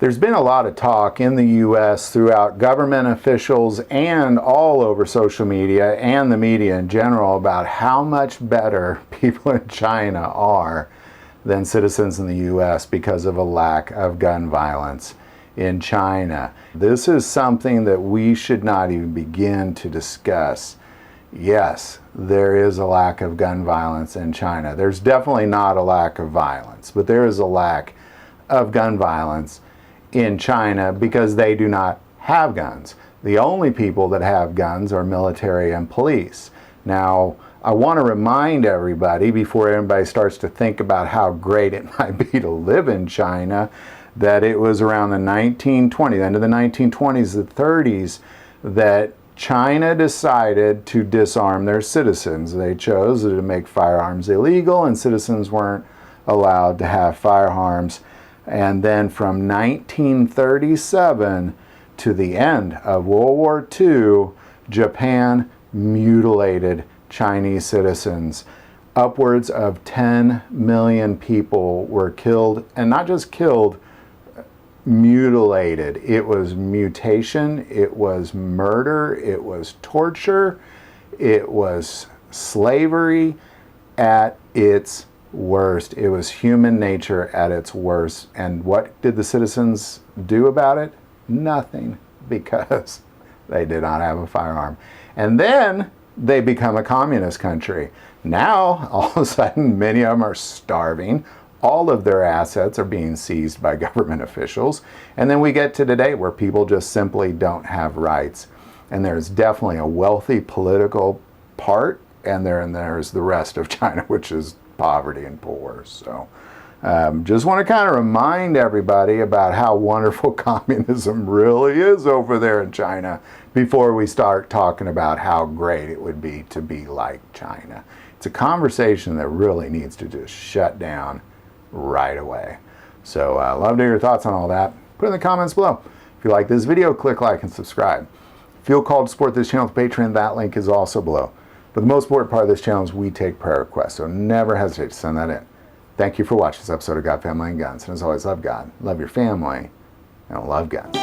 There's been a lot of talk in the U.S. throughout government officials and all over social media and the media in general about how much better people in China are than citizens in the U.S. because of a lack of gun violence in China. This is something that we should not even begin to discuss. Yes, there is a lack of gun violence in China. There's definitely not a lack of violence, but there is a lack of gun violence in China because they do not have guns. The only people that have guns are military and police. Now, I want to remind everybody before everybody starts to think about how great it might be to live in China, that it was around the 1920s, end of the 1920s, the 30s, that China decided to disarm their citizens. They chose to make firearms illegal, and citizens weren't allowed to have firearms. And then from 1937 to the end of World War II, Japan mutilated Chinese citizens. Upwards of 10 million people were killed, and not just killed, mutilated. It was mutation, it was murder, it was torture, it was slavery at its worst. It was human nature at its worst. And what did the citizens do about it? Nothing, because they did not have a firearm. And then they become a communist country. Now, all of a sudden, many of them are starving. All of their assets are being seized by government officials. And then we get to today where people just simply don't have rights. And there's definitely a wealthy political part, and there's the rest of China, which is poverty and poor. So just want to kind of remind everybody about how wonderful communism really is over there in China before we start talking about how great it would be to be like China. It's a conversation that really needs to just shut down right away. So love to hear your thoughts on all that. Put in the comments below. If you like this video, click like and subscribe. Feel called to support this channel with Patreon, that link is also below. But the most important part of this channel is we take prayer requests, so never hesitate to send that in. Thank you for watching this episode of God, Family, and Guns. And as always, love God, love your family, and love guns.